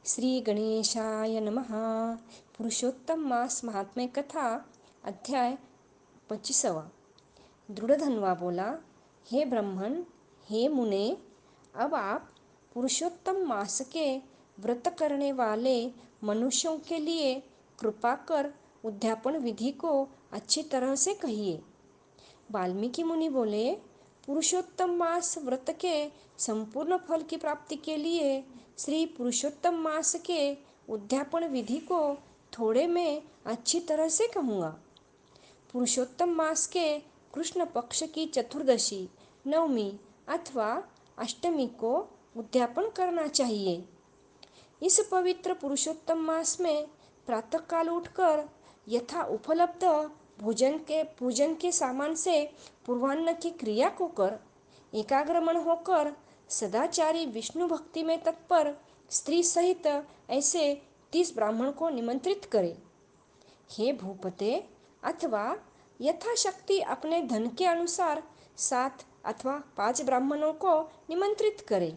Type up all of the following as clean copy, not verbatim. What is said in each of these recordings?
श्री गणेशाय नमः। पुरुषोत्तम मास महात्म्य कथा अध्याय 25। दृढ़धनवा बोला, हे ब्राह्मण, हे मुने, अब आप पुरुषोत्तम मास के व्रत करने वाले मनुष्यों के लिए कृपा कर उद्यापन विधि को अच्छी तरह से कहिए। वाल्मीकि मुनि बोले, पुरुषोत्तम मास व्रत के संपूर्ण फल की प्राप्ति के लिए श्री पुरुषोत्तम मास के उद्यापन विधि को थोड़े में अच्छी तरह से कहूँगा। पुरुषोत्तम मास के कृष्ण पक्ष की चतुर्दशी, नवमी अथवा अष्टमी को उद्यापन करना चाहिए। इस पवित्र पुरुषोत्तम मास में प्रातःकाल उठकर यथा उपलब्ध पूजन के सामान से पूर्वान्न की क्रिया को कर एकाग्रमन होकर सदाचारी विष्णु भक्ति में तत्पर स्त्री सहित ऐसे 30 ब्राह्मण को निमंत्रित करे। हे भूपते, अथवा यथाशक्ति अपने धन के अनुसार 7 अथवा 5 ब्राह्मणों को निमंत्रित करे।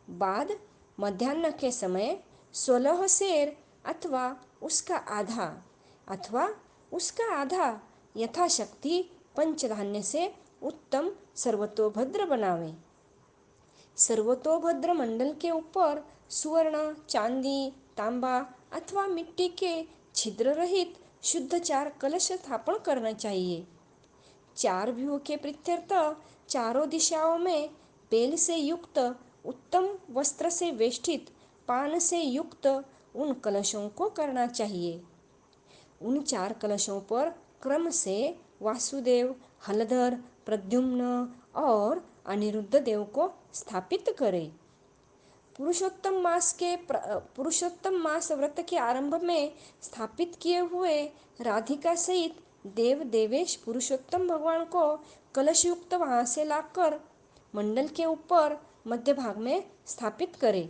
बाद मध्याह्न के समय 16 सेर अथवा उसका आधा यथाशक्ति पंचधान्य से उत्तम सर्वतोभद्र बनावे। सर्वतोभद्र मंडल के ऊपर सुवर्ण, चांदी, तांबा अथवा मिट्टी के छिद्र रहित शुद्ध 4 कलश स्थापन करना चाहिए। 4 व्यूह के प्रत्यर्थ चारों दिशाओं में बेल से युक्त उत्तम वस्त्र से वेष्टित पान से युक्त उन कलशों को करना चाहिए। उन 4 कलशों पर क्रम से वासुदेव, हलधर, प्रद्युम्न और अनिरुद्ध देव को स्थापित करें। पुरुषोत्तम मास व्रत के आरंभ में स्थापित किए हुए राधिका सहित देव देवेश पुरुषोत्तम भगवान को कलश युक्त वहां से लाकर मंडल के ऊपर मध्य भाग में स्थापित करें।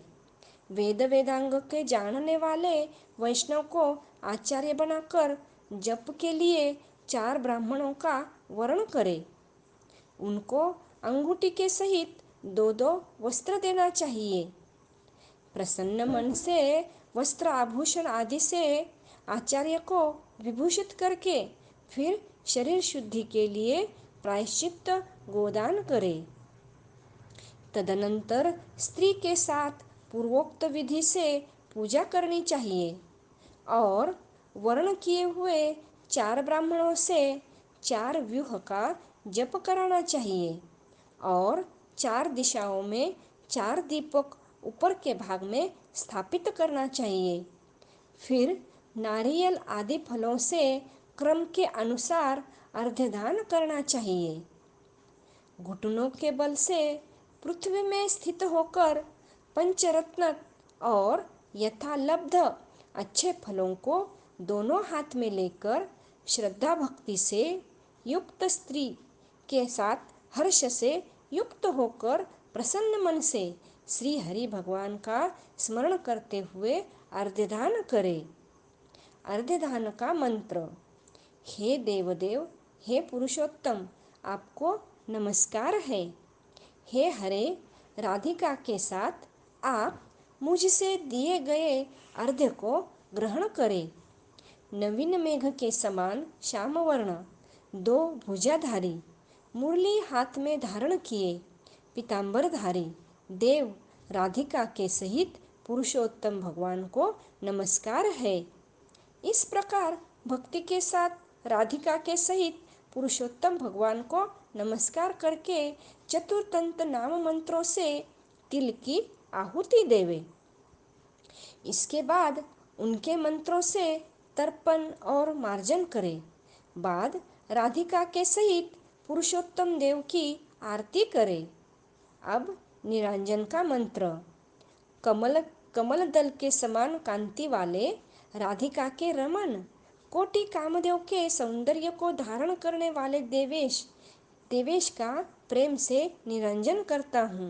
वेद वेदांग के जानने वाले वैष्णव को आचार्य बनाकर जप के लिए 4 ब्राह्मणों का वर्ण करे। उनको अंगूठी के सहित 2-2 वस्त्र देना चाहिए। प्रसन्न मन से वस्त्र आभूषण आदि से आचार्य को विभूषित करके फिर शरीर शुद्धि के लिए प्रायश्चित गोदान करे। तदनंतर स्त्री के साथ पूर्वोक्त विधि से पूजा करनी चाहिए और वर्ण किए हुए 4 ब्राह्मणों से 4 व्यूह का जप कराना चाहिए और 4 दिशाओं में 4 दीपक ऊपर के भाग में स्थापित करना चाहिए। फिर नारियल आदि फलों से क्रम के अनुसार अर्घ्यदान करना चाहिए। घुटनों के बल से पृथ्वी में स्थित होकर पंचरत्न और यथालब्ध अच्छे फलों को दोनों हाथ में लेकर श्रद्धा भक्ति से युक्त स्त्री के साथ हर्ष से युक्त होकर प्रसन्न मन से श्री हरि भगवान का स्मरण करते हुए अर्घ्यदान करे। अर्घ्यदान का मंत्र। हे देवदेव, हे पुरुषोत्तम, आपको नमस्कार है। हे हरे, राधिका के साथ आप मुझसे दिए गए अर्घ्य को ग्रहण करें। नवीन मेघ के समान श्याम वर्ण, 2 भुजाधारी, मुरली हाथ में धारण किए, पीतांबरधारी देव राधिका के सहित पुरुषोत्तम भगवान को नमस्कार है। इस प्रकार भक्ति के साथ राधिका के सहित पुरुषोत्तम भगवान को नमस्कार करके चतुर्थंत नाम मंत्रों से तिल की आहुति देवे। इसके बाद उनके मंत्रों से तर्पण और मार्जन करे। बाद राधिका के सहित पुरुषोत्तम देव की आरती करे। अब निरांजन का मंत्र। कमल दल के समान कांति वाले राधिका के रमन, कोटि कामदेव के सौंदर्य को धारण करने वाले देवेश का प्रेम से निरंजन करता हूँ।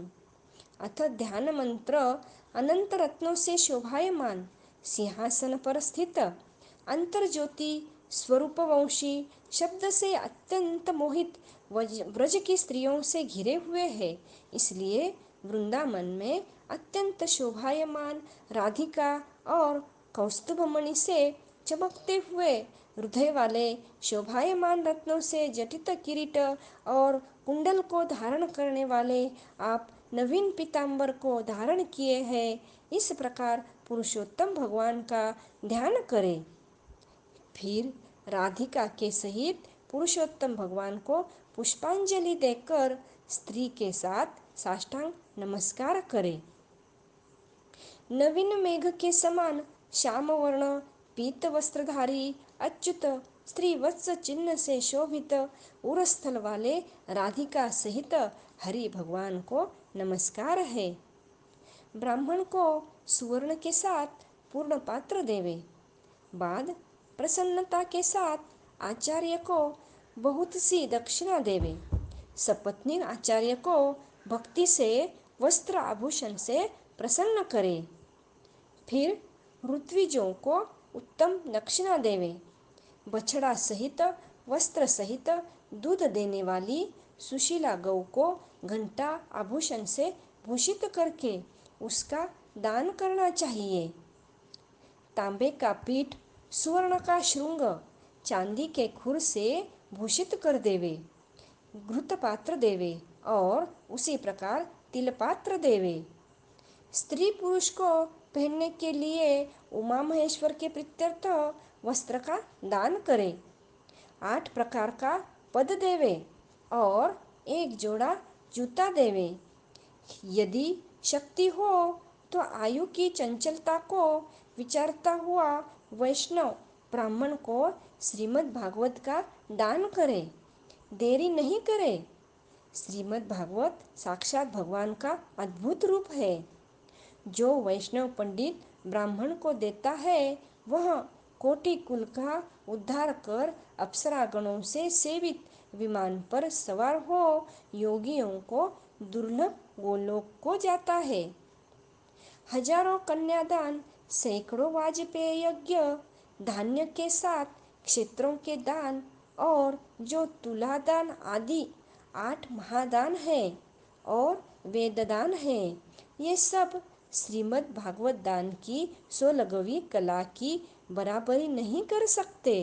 अथ ध्यान मंत्र। अनंत रत्नों से शोभायमान सिंहासन पर स्थित अंतर्ज्योति स्वरूपवंशी शब्द से अत्यंत मोहित व्रज की स्त्रियों से घिरे हुए है। इसलिए वृंदावन में अत्यंत शोभायमान राधिका और कौस्तुभमणि से चमकते हुए हृदय वाले शोभायमान रत्नों से जटित किरीट और कुंडल को धारण करने वाले आप नवीन पीतांबर को धारण किए हैं। इस प्रकार पुरुषोत्तम भगवान का ध्यान करें। फिर राधिका के सहित पुरुषोत्तम भगवान को पुष्पांजलि देकर स्त्री के साथ साष्टांग नमस्कार करें। नवीन मेघ के समान श्याम वर्ण पीत वस्त्रधारी अच्युत स्त्रीवत्स चिन्ह से शोभित उरस्थल वाले राधिका सहित हरि भगवान को नमस्कार है। ब्राह्मण को सुवर्ण के साथ पूर्ण पात्र देवे। बाद प्रसन्नता के साथ आचार्य को बहुत सी दक्षिणा देवे। सपत्नी आचार्य को भक्ति से वस्त्र आभूषण से प्रसन्न करे। फिर ऋत्विजों को उत्तम दक्षिणा देवे। बछड़ा सहित वस्त्र सहित दूध देने वाली सुशीला गौ को घंटा आभूषण से भूषित करके उसका दान करना चाहिए। तांबे का पीठ, सुवर्ण का श्रृंग, चांदी के खुर से भूषित कर देवे। घृत पात्र देवे और उसी प्रकार तिल पात्र देवे। स्त्री पुरुष को पहनने के लिए उमा महेश्वर के प्रीत्यर्थ वस्त्र का दान करे। 8 प्रकार का पद देवे और 1 जोड़ा जूता देवे। यदि शक्ति हो तो आयु की चंचलता को विचारता हुआ वैष्णव ब्राह्मण को श्रीमद् भागवत का दान करे। देरी नहीं करे। श्रीमद् भागवत साक्षात भगवान का अद्भुत रूप है। जो वैष्णव पंडित ब्राह्मण को देता है वह कोटि कुल का उद्धार कर अप्सरा गणों से सेवित विमान पर सवार हो योगियों को दुर्लभ गोलोक को जाता है। हजारों कन्यादान, सैकड़ों वाजपेय यज्ञ, धान्य के साथ क्षेत्रों के दान और जो तुलादान आदि 8 महादान है और वेददान है, ये सब श्रीमद् भागवत दान की 16वीं कला की बराबरी नहीं कर सकते।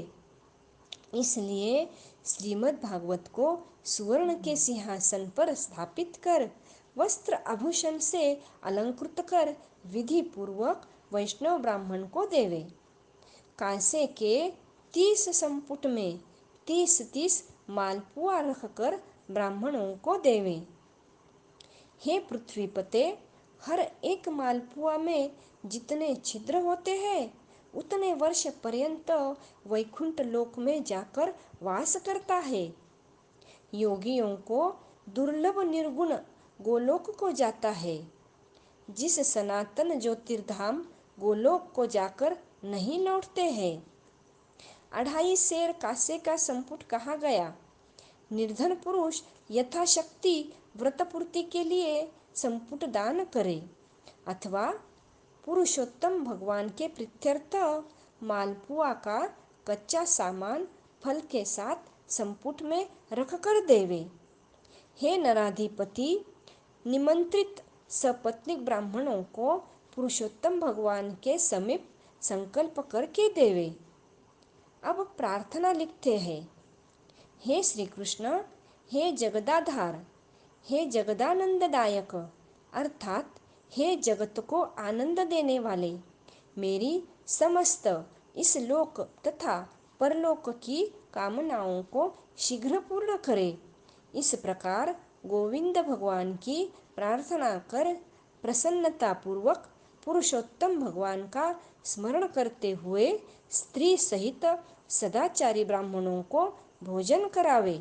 इसलिए श्रीमद् भागवत को सुवर्ण के सिंहासन पर स्थापित कर वस्त्र आभूषण से अलंकृत कर विधि पूर्वक वैष्णव ब्राह्मण को देवे। कांसे के 30 संपुट में 30-30 मालपुआ रखकर ब्राह्मणों को देवे। हे पृथ्वीपते, हर एक मालपुआ में जितने छिद्र होते हैं उतने वर्ष पर्यंत वैकुंठ लोक में जाकर वास करता है। योगियों को दुर्लभ निर्गुण गोलोक को जाता है। जिस सनातन ज्योतिर्धाम गोलोक को जाकर नहीं लौटते हैं। 2.5 सेर कांसे का संपुट कहा गया। निर्धन पुरुष यथाशक्ति व्रतपूर्ति के लिए संपुट दान करे अथवा पुरुषोत्तम भगवान के प्रीत्यर्थ मालपुआ का कच्चा सामान फल के साथ संपुट में रखकर देवे। हे नराधिपति, निमंत्रित सपत्नीक ब्राह्मणों को पुरुषोत्तम भगवान के समीप संकल्प करके देवे। अब प्रार्थना लिखते हैं। हे श्री कृष्ण, हे जगदाधार, हे जगदानंददायक अर्थात हे जगत को आनंद देने वाले, मेरी समस्त इस लोक तथा परलोक की कामनाओं को शीघ्र पूर्ण करे। इस प्रकार गोविंद भगवान की प्रार्थना कर प्रसन्नता पूर्वक पुरुषोत्तम भगवान का स्मरण करते हुए स्त्री सहित सदाचारी ब्राह्मणों को भोजन करावे।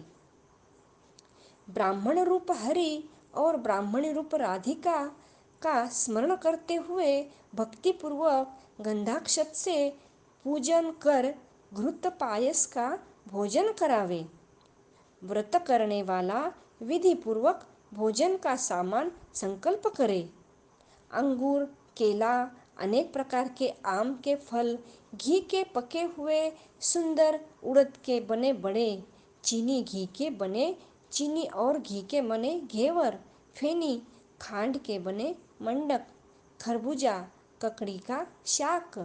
ब्राह्मण रूप हरि और ब्राह्मणी रूप राधिका का स्मरण करते हुए भक्तिपूर्वक गंधाक्षत से पूजन कर घृत पायस का भोजन करावे। व्रत करने वाला विधि पूर्वक भोजन का सामान संकल्प करे। अंगूर, केला, अनेक प्रकार के आम के फल, घी के पके हुए सुंदर उड़द के बने बड़े, चीनी घी के बने चीनी और घी के बने घेवर, फेनी, खांड के बने मंडक, खरबूजा, ककड़ी का शाक,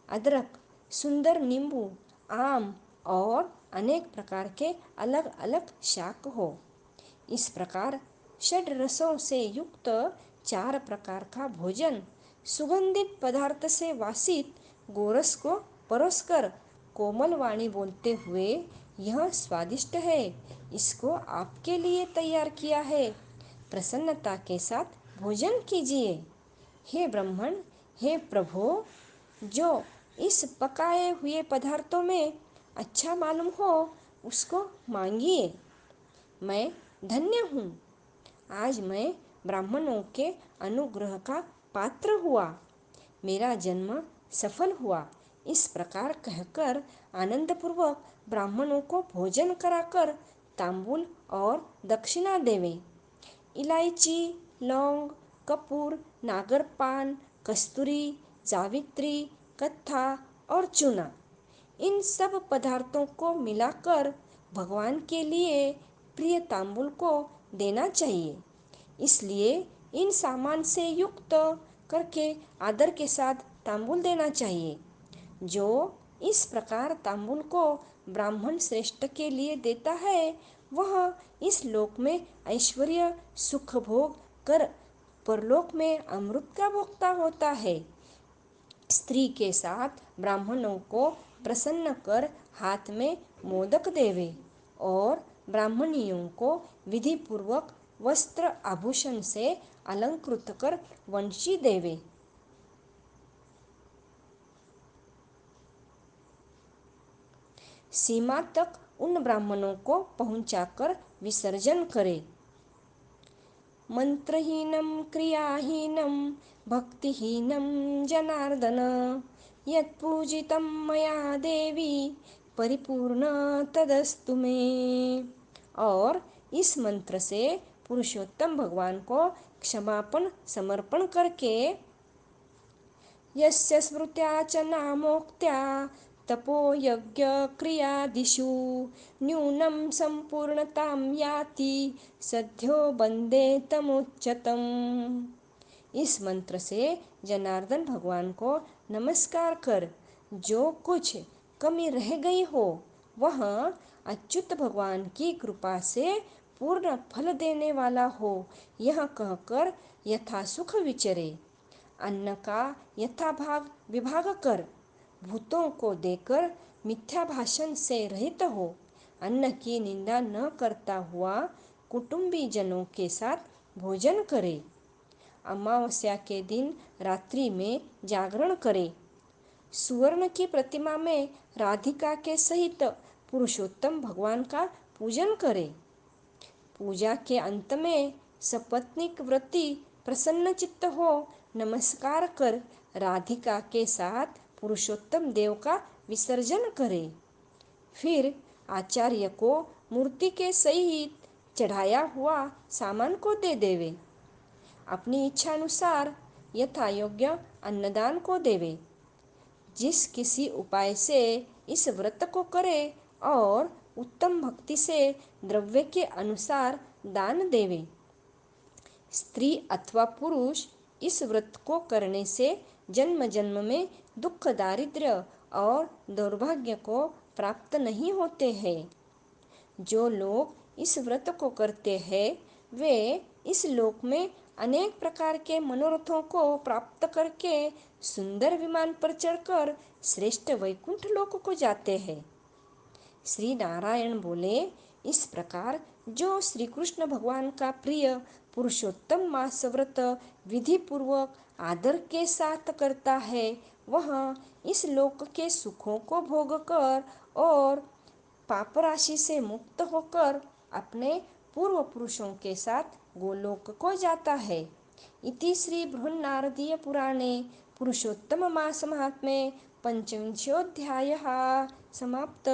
अदरक, सुंदर नींबू, आम और अनेक प्रकार के अलग अलग शाक हो। इस प्रकार षड रसों से युक्त 4 प्रकार का भोजन सुगंधित पदार्थ से वासित गोरस को परोसकर कोमल वाणी बोलते हुए, यह स्वादिष्ट है, इसको आपके लिए तैयार किया है, प्रसन्नता के साथ भोजन कीजिए। हे ब्राह्मण, हे प्रभो, जो इस पकाए हुए पदार्थों में अच्छा मालूम हो उसको मांगिए। मैं धन्य हूँ, आज मैं ब्राह्मणों के अनुग्रह का पात्र हुआ, मेरा जन्म सफल हुआ। इस प्रकार कहकर आनंदपूर्वक ब्राह्मणों को भोजन कराकर तांबूल और दक्षिणा देवे। इलायची, लौंग, कपूर, नागरपान, कस्तूरी, जावित्री, कत्था और चूना, इन सब पदार्थों को मिलाकर भगवान के लिए प्रिय तांबूल को देना चाहिए। इसलिए इन सामान से युक्त करके आदर के साथ तांबूल देना चाहिए। जो इस प्रकार तांबूल को ब्राह्मण श्रेष्ठ के लिए देता है, वह इस लोक में ऐश्वर्य सुख भोग कर परलोक में अमृत का भोक्ता होता है। स्त्री के साथ ब्राह्मणों को प्रसन्न कर हाथ में मोदक देवे और ब्राह्मणियों को विधि पूर्वक वस्त्र आभूषण से अलंकृत कर वंशी देवे। सीमा तक उन ब्राह्मणों को पहुंचाकर विसर्जन करे। मंत्रहीनं क्रियाहीनं भक्तिहीनं जनार्दन, यत्पूजितं मया देवी परिपूर्ण तदस्तु मे। और इस मंत्र से पुरुषोत्तम भगवान को क्षमापण समर्पण करके यस्य स्मृत्या च नामोक्त्या तपो यज्ञ क्रियादिषु न्यूनं संपूर्णतां याति सद्यो बंदे तमोच्चतम्। इस मंत्र से जनार्दन भगवान को नमस्कार कर जो कुछ कमी रह गई हो वह अच्युत भगवान की कृपा से पूर्ण फल देने वाला हो, यह कहकर यथासुख विचरे। अन्न का यथाभाग विभाग कर भूतों को देकर मिथ्या भाषण से रहित हो, अन्न की निंदा न करता हुआ कुटुंबी जनों के साथ भोजन करे। अमावस्या के दिन रात्रि में जागरण करे। सुवर्ण की प्रतिमा में राधिका के सहित पुरुषोत्तम भगवान का पूजन करे। पूजा के अंत में सपत्नीक व्रती प्रसन्न चित्त हो नमस्कार कर राधिका के साथ पुरुषोत्तम देव का विसर्जन करे। फिर आचार्य को मूर्ति के सहित चढ़ाया हुआ सामान को दे देवे। अपनी इच्छा अनुसार यथा योग्य अन्नदान को देवे। जिस किसी उपाय से इस व्रत को करे और उत्तम भक्ति से द्रव्य के अनुसार दान देवे। स्त्री अथवा पुरुष इस व्रत को करने से जन्म जन्म में दुख, दारिद्र्य और दुर्भाग्य को प्राप्त नहीं होते हैं। जो लोग इस व्रत को करते हैं वे इस लोक में अनेक प्रकार के मनोरथों को प्राप्त करके सुंदर विमान पर चढ़कर श्रेष्ठ वैकुंठ लोक को जाते हैं। श्री नारायण बोले, इस प्रकार जो श्री कृष्ण भगवान का प्रिय पुरुषोत्तम मास व्रत विधि पूर्वक आदर के साथ करता है वह इस लोक के सुखों को भोग कर और पाप राशि से मुक्त होकर अपने पूर्व पुरुषों के साथ गोलोक को जाता है। इति श्री बृहन्नारदीय पुराणे पुरुषोत्तम मास महात्म्ये पंचविंशोऽध्यायः समाप्त।